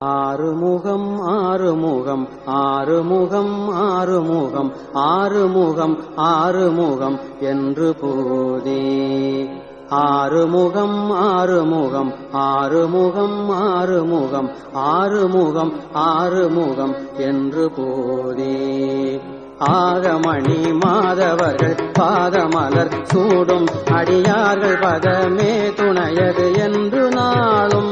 ஆறுமுகம் ஆறுமுகம் ஆறுமுகம் ஆறுமுகம் ஆறுமுகம் ஆறுமுகம் என்று போதே ஆறுமுகம் ஆறுமுகம் ஆறுமுகம் ஆறுமுகம் ஆறுமுகம் ஆறுமுகம் என்று போதே ஆகமணி மாதவர்கள் பாதமலர் சூடும் அடியார்கள் பதமே துணையது என்று நாளும்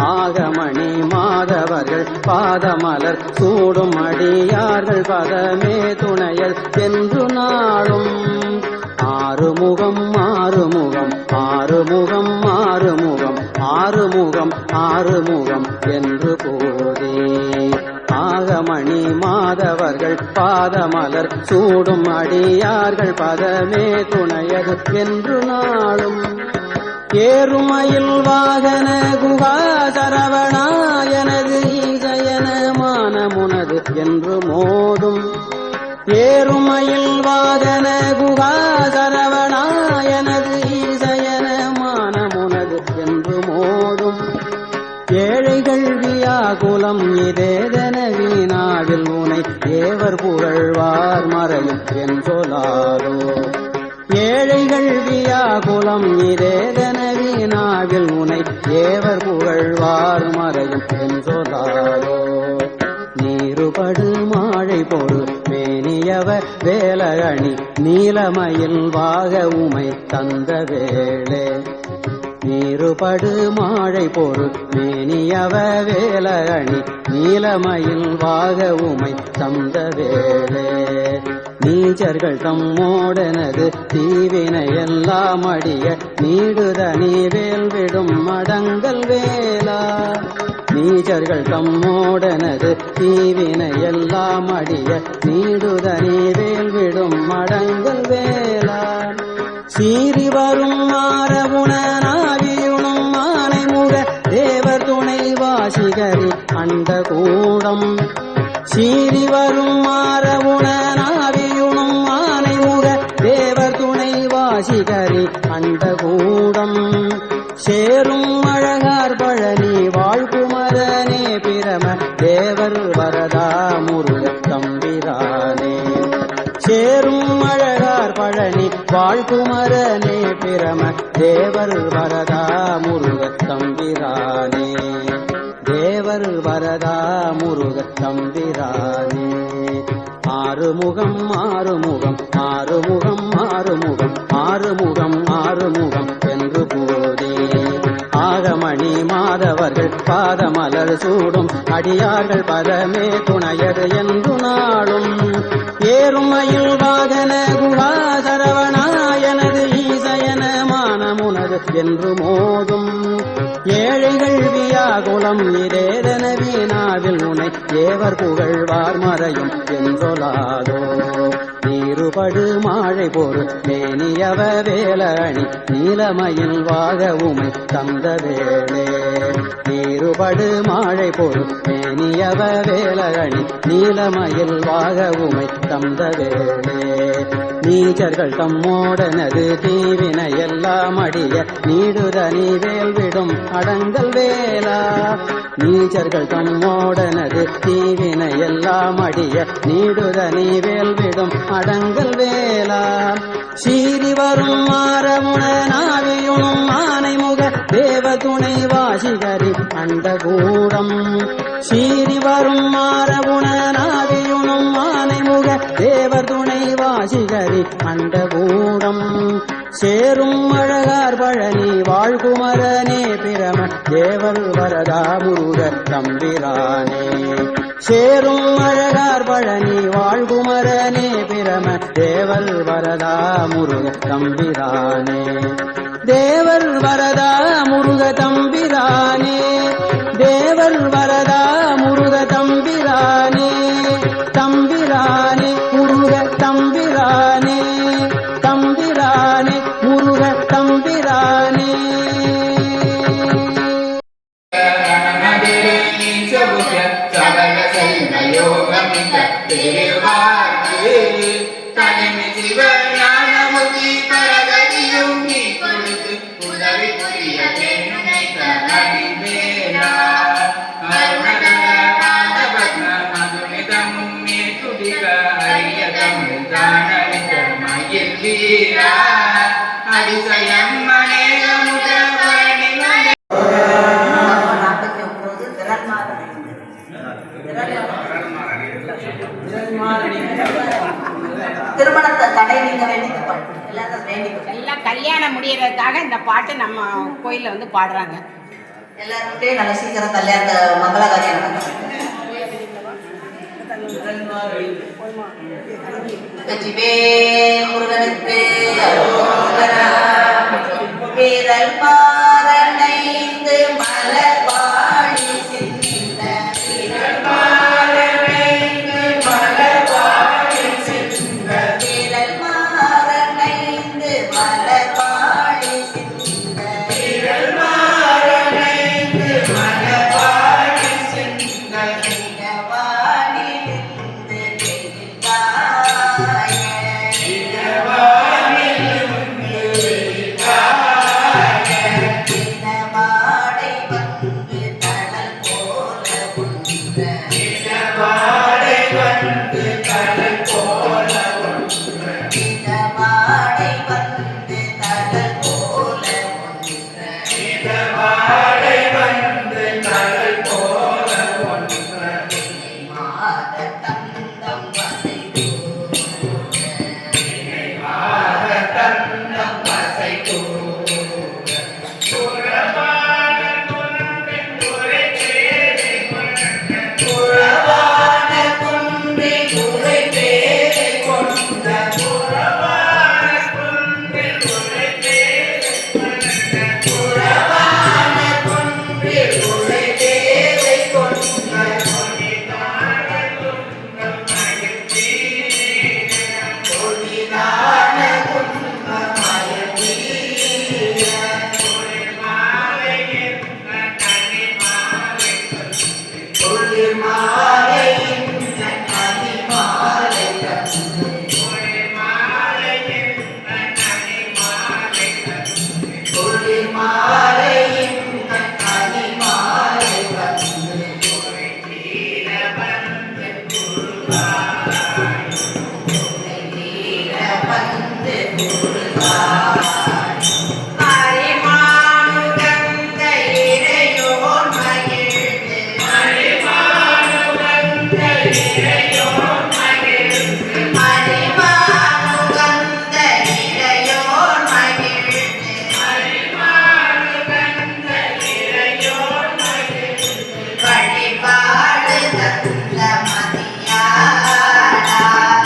ஆகமணி மாதவர்கள் பாதமலர் சூடும் அடியார்கள் பதமே துணையல் என்று நாளும் ஆறுமுகம் ஆறுமுகம் ஆறுமுகம் ஆறுமுகம் ஆறுமுகம் ஆறுமுகம் என்று போதே ஆகமணி மாதவர்கள் பாதமலர் சூடும் அடியார்கள் பதமே துணையது என்று நாளும் ஏறுமயில் வாகன குகா சரவணா எனது ஈசயன மானமுனது என்று மோதும் ஏறுமயில் வாகன குகா சரவணா எனது ஈசயன மானமுனது என்று மோதும் ஏழைகள் வியாகுலம் இதேதன வீணாவில் உனை தேவர் புகழ்வார் மறையும் என்றொலாதோ ஏழைகள் வியாகுலம் இதேதன வீணாவில் உனை தேவர் புகழ்வார் மறையும் என்றொலாதோ நீருபடு மாழை பொரு மேனியவ வேலகணி நீலமயில் வாக உமை தந்த வேளே நீருபடு மாழை பொரு மேனியவ வேலகணி நீலமயில் வாக உமை தந்த வேளே நீச்சர்கள் தம்மோடனது தீவினை எல்லாம் அடிய நீடுதனி வேல் விடும் மடங்கல் வேலா நீச்சர்கள் தம்மோடனது தீவினை எல்லாம் அடிய நீடுதனி வேல் விடும் மடங்கல் வேலா சீறி வரும் மாறவுணனாவியுணும் மானை முக தேவர் துணை வாசிகரி அண்ட கூடம் சீறி வரும் மாறவுணனாவியுணும் மானை முக தேவர் துணை வாசிகரி அண்ட கூடம் சேரும் அழகார் பழனி வாழ்குமரனே பிரம தேவர் வரதா முருக தம்பிரானே சேரும் அழகார் பழனி வாழ்குமரனே பிரம தேவர் வரதா முருக தம்பிரானே தேவர் வரதா முருக தம்பிரானே ஆறுமுகம் ஆறுமுகம் ஆறுமுகம் ஆறுமுகம் ஆறுமுகம் ஆறுமுகம் என்று போதே ஆகமணி மாதவர்கள் பாதமலர் சூடும் அடியார்கள் பதமே துணையது என்று நாளும் ஏறுமயில் வாகன குகா சரவணா எனது ஈசயன மானமுனது என்று மோதும் ஏழைகள் வியாகுலம் இதேதன வீணாவில் உனை தேவர் புகழ்வார் மறையும் என்றொலாதோ நீருபடு மாழை பொரு மேனியவ வேலணி நீலமயில் வாக உமை தந்த வேளே நீருபடு மாழை பொரு மேனியவ வேலணி நீலமயில் வாக உமை தந்த வேளே நீச்சர்கள் தம்மோடனது தீவினை எல்லாம் அடிய நீடுதனி வேல் விடும் அடங்கல் வேலா நீச்சர்கள் தம்மோடனது தீவினை எல்லாம் அடிய நீடுதனி வேல் விடும் அடங்கல் வேலா சீறி வரும் மாறமுணனாவியுணும் மானை முக தேவ துணை வாசிகரி அண்ட கூடம் சீறி வரும் மாறமுணனாவியுணும் மானை முக தேவர் துணை வாசிகரி அண்ட கூடம் சேரும் அழகார் பழனி வாழ்குமரனே பிரம தேவர் வரதா முருக தம்பிரானே சேரும் அழகார் பழனி வாழ்குமரனே பிரம தேவர் வரதா முருக தம்பிரானே தேவர் வரதா முருக தம்பிரானே தேவர் வரதா முருக தம்பிரானே தம்பிரானே முருக தம்பிரானே தம்பிரானே முருக தம்பிரானே சிவஞானமுகி பரகதியும் நீ கொடுத்து உதவி புரிய வேணுனை தனி வேணா திருமணத்தை தடை நீங்க வேண்டிக்க பாட்டு எல்லாரும் வேண்டிக்க எல்லாம் கல்யாணம் முடியறதுக்காக இந்த பாட்டு நம்ம கோயில்ல வந்து பாடுறாங்க. எல்லாருக்கிட்டே நல்ல சீக்கிரம் கல்யாண மங்களகாரியம் நடக்கும். வெற்றிவேல் முருகனுக்கு அரோகரா. விரல் மாறனைந்து மலர் வாழி சிந்த விரல் மாறனைந்து மலர் வாழி சிந்த விரல் மாறனைந்து மலர் வாழி சிந்த விரல் மாறனைந்து மலர் வாழி சிந்த இடவானிலிருந்து வெயில்காய இடவானிலிருந்து வெயில்காய இடவாடை வந்து தணல் போல ஒன்ற இடவாடை வந்து தணல் போல ஒன்ற இடவாடை வந்து தணல் போல ஒன்ற இடவாடை வந்து தணல் போல ஒன்ற மாத தந்தம் வசை மாத தந்தம் வசை புறவான குன்றி குறை பேரை கொண்ட புறவான குன்றி குறை பேரை கொண்ட புறவான குன்றி குறை பேரை கொண்ட கொடிதான குன்றமயத்தீர குளிர்மாலையின் கனிமாலை குளிர்மாலையின் கனிமாலை வந்து அரிமானுகந்த இறையோன் மகிழ்ந்து அரிமானுகந்த இறையோன் மகிழ்ந்து அரிமானுகந்த இறையோன் மகிழ்ந்து அரிமானுகந்த இறையோன் மகிழ்ந்து வழிபாடு தந்த மதியாடா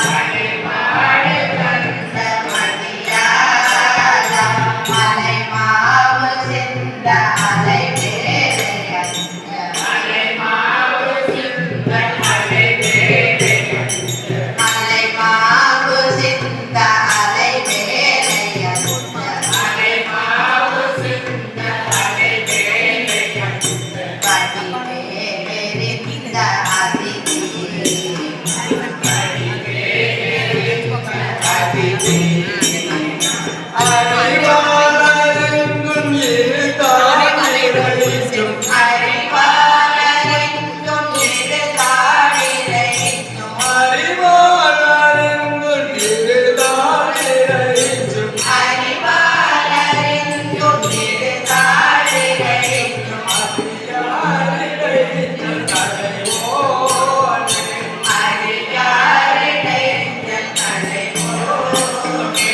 வழிபாடு தந்த மதியாடா மலை மாவு சிந்த அலை வேலையந்த மலை மாவு சிந்த அலை வேலையந்த மலை மாவு சிந்த அலை வேலையந்த மலை மாவு சிந்த அலை வேலையந்த படிவேறிந்த அதிதி அறிவாளரெங்கும் இரு தாளிரைத்தும் அறிவாளரெங்கும் இரு தாளிரைத்தும் அறிவாளரெங்கும் இரு தாளிரைத்தும் அறிவாளரெங்கும் இரு தாளிரைத்தும் அறியாரிடைத்தல் தலைவோனே அறியாரிடைத்தல் தலைவோனே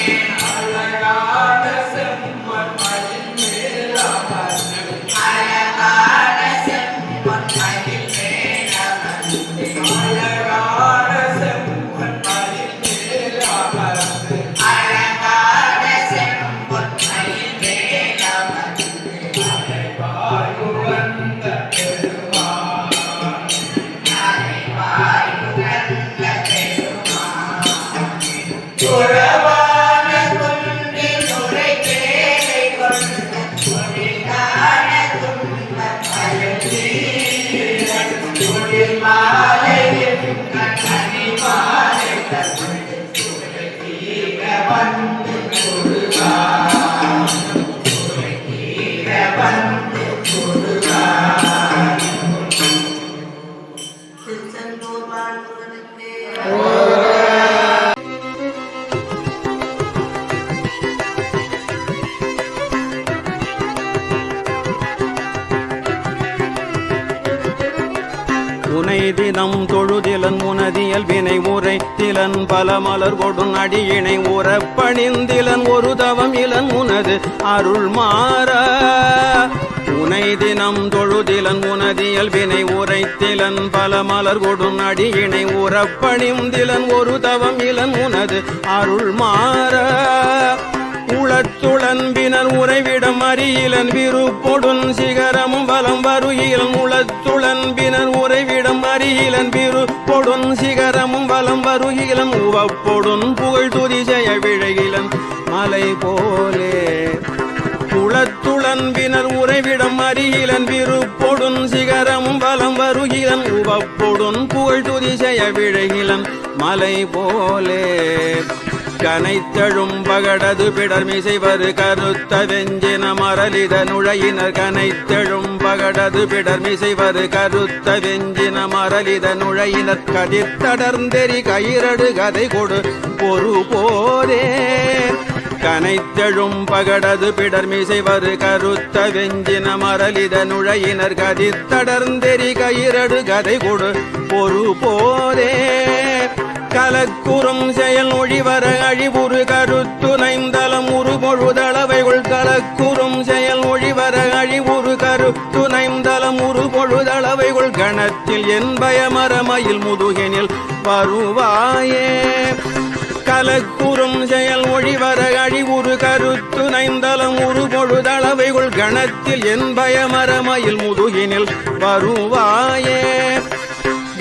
அழகான செம்மண் மயில் மேலமர்ந்து அழகான செம்மண் மயில் மேலமர்ந்து அழகான செம்மண் மயில் மேலமர்ந்து அழகான செம்மண் மயில் மேலமர்ந்து அலைவாய் உகந்த பெருமான் அலைவாய் உகந்த பெருமான் துறவான குன்றில் துறை பேரை கொண்ட கொடிதான துன்பம் அழுத்தீர குளிர்மாலையின் கனிமாலை தந்து சுரைத்தீர வந்து முருகா சுரைத்தீர வந்து முருகா திருச்செந்தூர் வாழ்முருகனுக்கு உனை தினம் தொழுதிலன் உனதியல் வினை உரை திலன் பல மலர் கொடும் அடியினை உறப்பணிந்திலன் ஒரு தவம் இலன் உனது அருள் மாற உனை தினம் தொழுதிலன் உனதியல் வினை உரைத்திலன் பல மலர் கொடும் அடியினை உறப்பணிந்திலன் ஒரு தவம் இலன் உனது அருள் மாற உளத்துளன்பினர் உறைவிடம் அறியிலன் விருப்பொடுன் சிகரமும் வலம் வருகிலன் உளத்துளன்பினர் உறைவிடம் அறியிலன் விருப்பொடுன் சிகரமும் வலம் வருகிலன் உவப்பொடுன் புகழ் துதிசெய விழகிலன் மலை போலே உளத்துளன்பினர் உறைவிடம் அறியிலன் விருப்பொடுன் சிகரமும் வலம் வருகிலன் உவப்பொடுன் புகழ் துதிசெய விழகிலன் மலை போலே கனைத்தழும் பகடது பிடர்மிசைவரு கருத்த வெஞ்சின மரலித நுழையினர் கனைத்தழும் பகடது பிடர்மிசைவரு கருத்த வெஞ்சின மரலித நுழையினர் கதிர்த்தடர்ந்தெறி கயிரடு கதை கொடு பொறு போரே கனைத்தழும் பகடது பிடர்மிசைவரு கருத்த வெஞ்சின மரலித நுழையினர் கதிர்த்தடர்ந்தெறி கயிரடு கதை கொடு பொறு போரே கலக்குறும் செயல் ஒழிவர அழிவுறு கருத்துணைந்தலம் உருபொழுதளவைகள் கலக்குறும் செயல் ஒழிவர அழிவுறு கருத்துணைந்தலம் உருபொழுதளவைகள் கணத்தில் என் பயமரமயில் முதுகினில் வருவாயே கலக்குறும் செயல் ஒழிவர அழிவுறு கருத்துணைந்தலம் உருபொழுதளவைகள் கணத்தில் என் பயமரமயில் முதுகினில் வருவாயே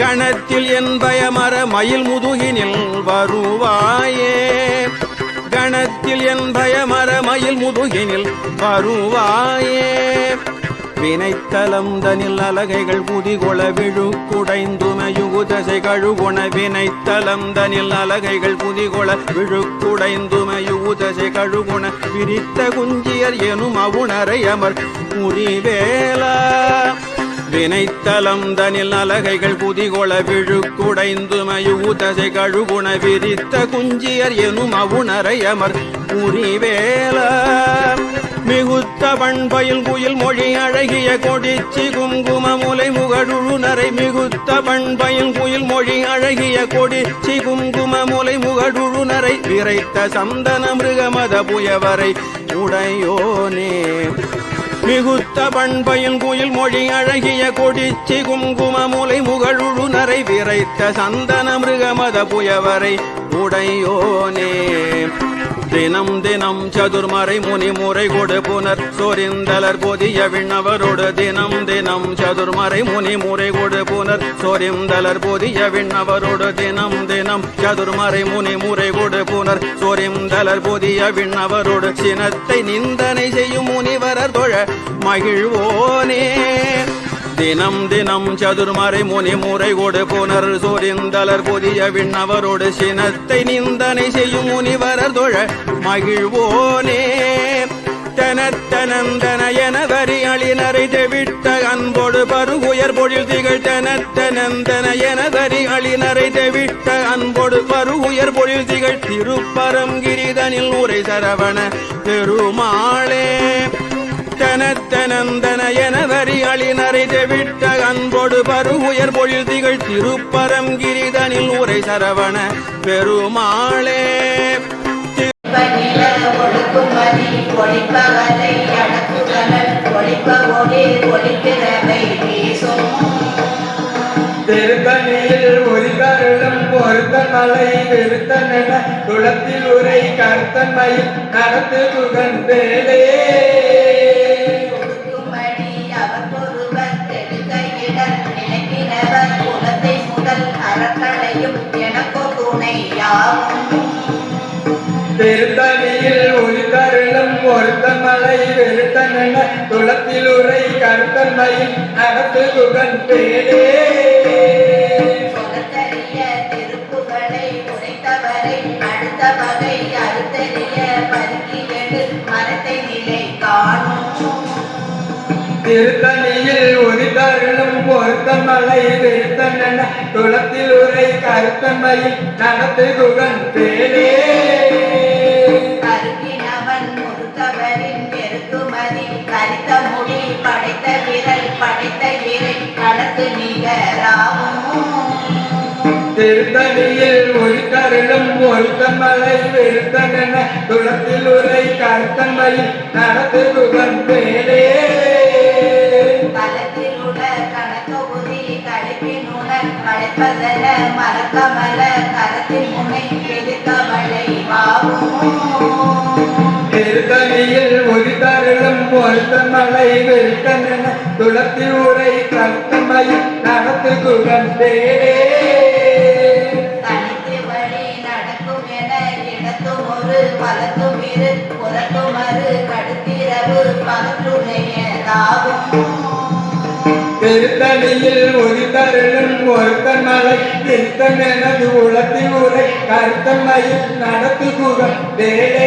கணத்தில் என் பயமர மயில் முதுகினில் வருவாயே கணத்தில் என் பயமர மயில் முதுகினில் வருவாயே வினைத்தலம் தனில் அலகைகள் புதிகொள விழுக்குடைந்துமையுகுதசை கழுகுண வினைத்தலம் தனில் அலகைகள் புதிகொள விழுக்குடைந்துமையுகுதசை கழுகுண விரித்த குஞ்சியர் எனும் அவுணரை அமர் புரிவேலா வினைத்தலம் தனில் அலகைகள் புதிகொள விழுக்குடைந்துமையுதசை கழுகுண விரித்த குஞ்சியர் எனும் அவுணரை அமர் புரிவேல மிகுத்த பண்பயில் குயில் மொழி அழகிய கொடிச்சி குங்கும முலை முகடுழுநரை மிகுத்த பண்பயில் குயில் மொழி அழகிய கொடிச்சி குங்கும முலை முகடுழுநரை விரைத்த சந்தன மிருகமத புயவரை உடையோனே மிகுத்த பண்பயில் குயில் மொழி அழகிய கொடிச்சி குங்கும முலை முகழுநரை விரைத்த சந்தன மிருகமத புயவரை உடையோனே தினம் தினம் சதுர்மறை முனி முறை கொடு புனர் சொரிந்தலர் பொதிய விண்ணவரோடு தினம் தினம் சதுர்மறை முனி முறை கொடு புனர் சொரிந்தலர் பொதிய விண்ணவரோடு தினம் தினம் சதுர்மறை முனி முறை கொடு புனர் சொரிந்தலர் பொதிய விண்ணவரோடு சினத்தை நிந்தனை செய்யும் முனிவரர் தொழ மகிழ்வோனே தினம் தினம் சதுர்மறை முனி முறை கொடு புனர் சொரிந்தலர் பொதிய விண்ணவரோடு சினத்தை நிந்தனை செய்யும் முனிவரர் தொழ மகிழ்வோனே தனத்தனந்தன என வரி அழினரை தெவிட்ட அன்போடு பருகுயர் பொழில் திகழ் தனத்தனந்தன என வரி அழினரை தெவிட்ட அன்போடு பருகுயர் பொழில் திகழ் திருப்பரங்கிரிதனில் உரை சரவண பெருமாளே தனத்தனந்தன என வரி அழினரை தெவிட்ட அன்போடு பருகுயர் பொழில் திகழ் திருப்பரங்கிரிதனில் உரை சரவண பெருமாளே ஒழுக்குமதி ஒளிப்பகலை அடக்குதலன் ஒளிப்ப ஒளி ஒளிப்பிறவை வீசும் திருத்தணியில் ஒலிகருளும் பொருத்தன் மலை வெறுத்தன் என குளத்தில் உரை கருத்தன் மயில் நடத்து குகன் வேலே ஒழுக்குமடி அவர் ஒருவர் தெடுக்கையிடல் நினைப்பினவர் குலத்தை முதல் அறக்களையும் எனக்கோ துணையாகும் திருத்தணியில் ஒலிகருளும் பொருத்தன் மலை வெறுத்தன் என குளத்தில் உரை கருத்தன் மயில் நடத்து குகன் வேலே அடுத்த வகை அறுத்தறிய பருக்கி எடு மரத்தை நிலை காணும் திருத்தணியில் ஒலிகருளும் பொருத்தன் மலை வெறுத்தன் என குளத்தில் உரை கருத்தன் மயில் நடத்து குகன் வேலே கருக்கினவன் முறுத்தவரின் பெருக்குமதி கரித்த முடி படைத்த விரல் படைத்த இறை கடத்து நிகராகும் திருத்தணியில் ஒளிக்கருளும் ஒருத்தமலை வெறுத்தன துளத்தில் உரை கருத்தன்மையில் நடத்து குகன் வேலே களத்தில் உள்ள கணத்தொகுதி கழிப்பினுடன் களைப்பதன மறக்கமல கரத்தின் முனை எதிர்கமலை திருத்தணியில் ஒளிக்கருளும் ஒருத்தமலை வெறுத்தன துளத்தில் உரை கருத்தன்மையில் நடத்து குகன் வேலே தனித்து வழி நடக்கும் என இடத்தும் ஒரு பலத்தும் இரு புறத்துமறு கடுத்திரவு பகற்றுடையதாகும் திருத்தணியில் ஒளித்தருளும் ஒருத்தன் மலை திருத்தன் எனது உளத்தில் உரை கருத்தன்மையில் நடத்து குகம் வேலே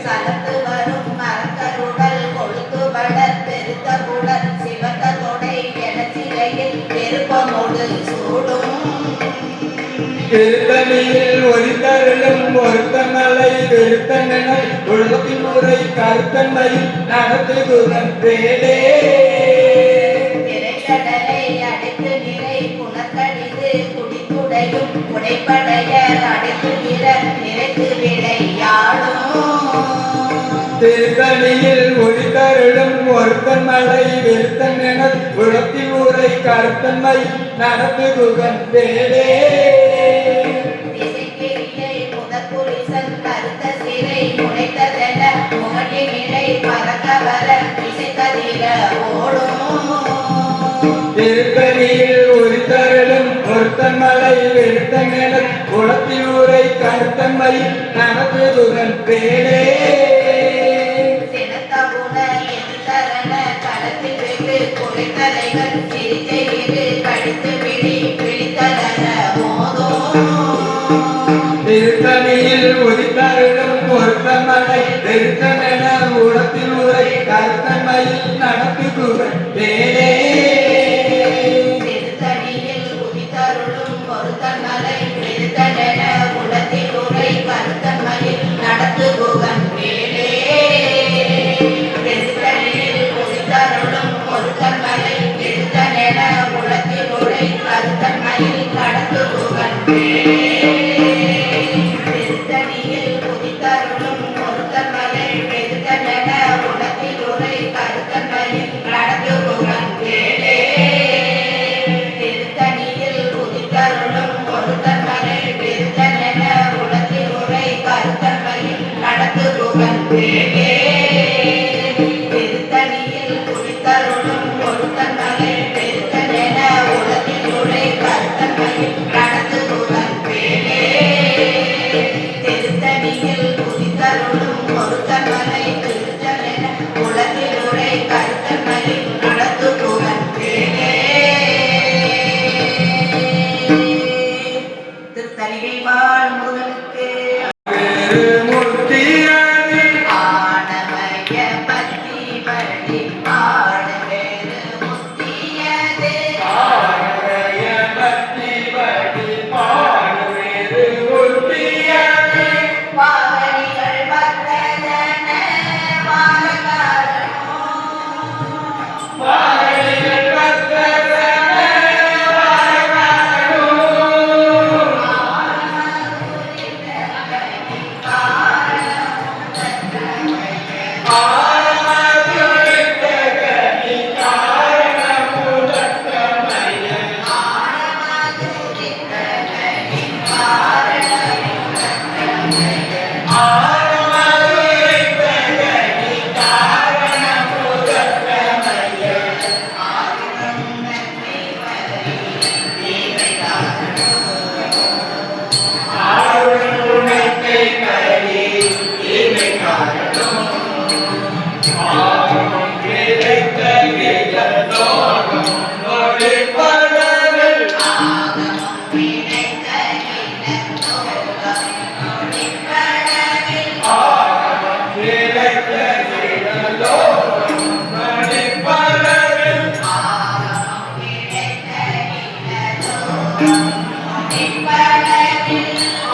சலத்து வரும் மரக்கருடல் கொழுத்து வளர் பெருத்த குடல் சிவத்த தொடை என சிலையில் பெருப்பமோடு சூடும் திருத்தணியில் ஒளித்தருளும் ஒருத்தன் மலை திருத்தன் என உளத்தில் உரை கருத்தன்மையில் நடத்து குகம் வேலே திரைக்கடலை அடைத்து நிறை புனக்கடிது குடித்துடையும் உடைப்படைய அடைத்து நிற நிறைத்து விளையாடும் திருத்தணியில் ஒளித்தருளும் ஒருத்தன் மலை வெறுத்தன் என உளத்தில் உரை கருத்தன்மை நடத்து குகன் வேலே திசைக்கிரியை முதற்குரிசன் கருத்த சிறை முளைத்ததென முகட்டி நிலை பறக்க வர திசைக்கதிர ஓடும் திருத்தணியில் ஒளித்தருளும் ஒருத்தன் மலை வெறுத்தன் என உளத்தில் உரை கருத்தன்மை நடத்து குகன் வேலே சினத்தகுண எதிர்த்தரண களத்தில் வெகு குறைத்தலைகள் சிரிச்சை இரு கடித்து விழித்ததன மோதும் திருத்தணியில் ஒளித்தருளும் ஒருத்தன் மலை வெறுத்தன் என உளத்தில் உரை கருத்தன்மையில் நடத்து குகன் வேலே திருத்தணியில் உதித்தருளும் பொருத்தமலை பெருத்தனென உலத்தில் உரை கருத்தன்மையில் நடத்து குகன் வேலே திருத்தணியில் உதித்தருளும் பொருத்தமலை பெருத்தனென உலத்தில் உரை கருத்தன்மையில் நடத்து குகன் வேலே திருத்தணியில் உதித்தருளும் பொருத்தமலை பெருத்தனென உலத்தில் உரை கருத்தன்மையில் நடத்து குகன் வேலே திருத்தணியில் உதித்தருளும் பொருத்தமலை பெருத்தனென உலத்தில் உரை கருத்தன்மையில் நடத்து குகன் வேலே திருத்தணியில் உதித்தருளும் பொருத்தமலை பெருத்தனென உலத்தில் உரை கருத்தன்மையில் நடத்து குகன் வேலே திருத்தணியில் உதித்தருளும் பொருத்தமலை பெருத்தனென உலத்தில் உரை கருத்தன்மையில் நடத்து குகன் வேலே திருத்தணிகை வாழ் முருகனுக்கு மூர்த்தியானி ஆனமய பத்தி வழி ஆட வேறு முத்தியது ஆனமய பக்தி வழி பாடுவேறு மூர்த்தியானி பாவனிகள் பக்தன வாழகாரணோ வாழிகள் பக்தரே வாழகாரோ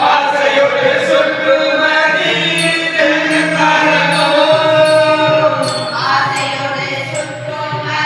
ஆசையோடு சுற்றும்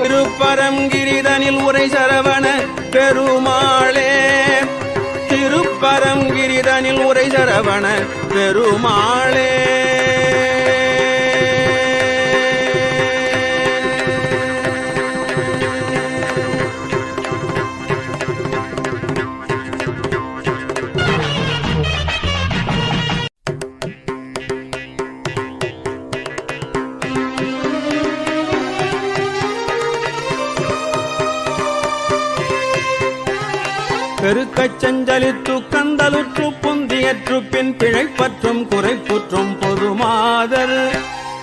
திருப்பரங்கிரிதனில் உரை சரவண பெருமாளே, திருப்பரங்கிரிதனில் உரை சரவண பெருமாளே. பெருக்கச் செஞ்சலித்து கந்தலுற்று புந்தியற்று பின் பிழைப்பற்றும் குறைப்புற்றும் பொதுமாதர்.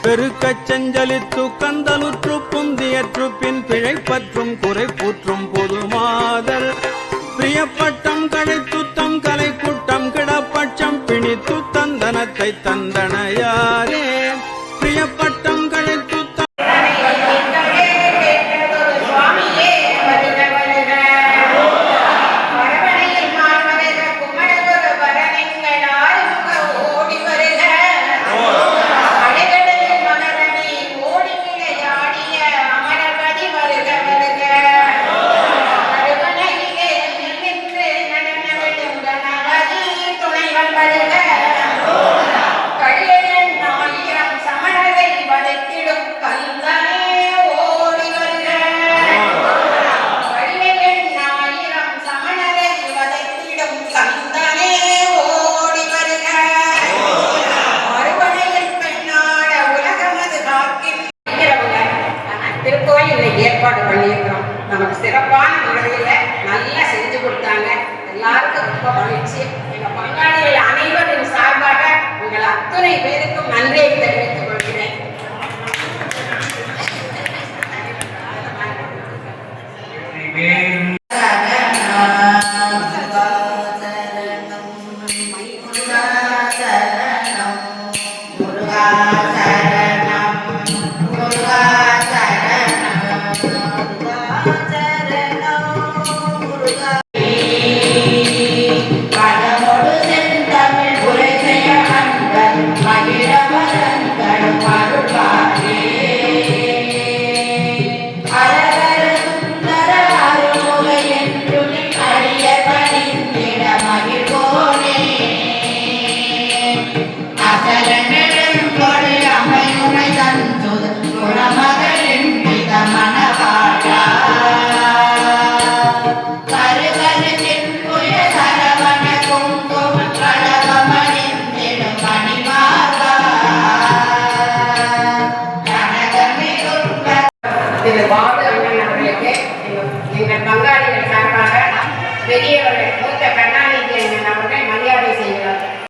பெருக்கச் செஞ்சலித்து கந்தலுற்று புந்தியற்று பின் பிழைப்பற்றும் குறைப்புற்றும் பொதுமாதர். பிரியப்பட்டம் கழைத்துத்தம் கலை கூட்டம் கிடப்பட்சம் பிணித்து தந்தனத்தை தந்தனையாரே. பிரியப்பட்டம் கழைத்து ஏற்பாடு பண்ணியிருக்கிறோம். நமக்கு சிறப்பான முறையில நல்லா செஞ்சு கொடுத்தாங்க. எல்லாருக்கும் ரொம்ப மகிழ்ச்சி. எங்க பங்காளிகள் அனைவரின் சார்பாக உங்கள் அத்தனை பேருக்கும் நன்றியை தெரிவித்துக் கொள்கிறேன். மகிழ வாழ்க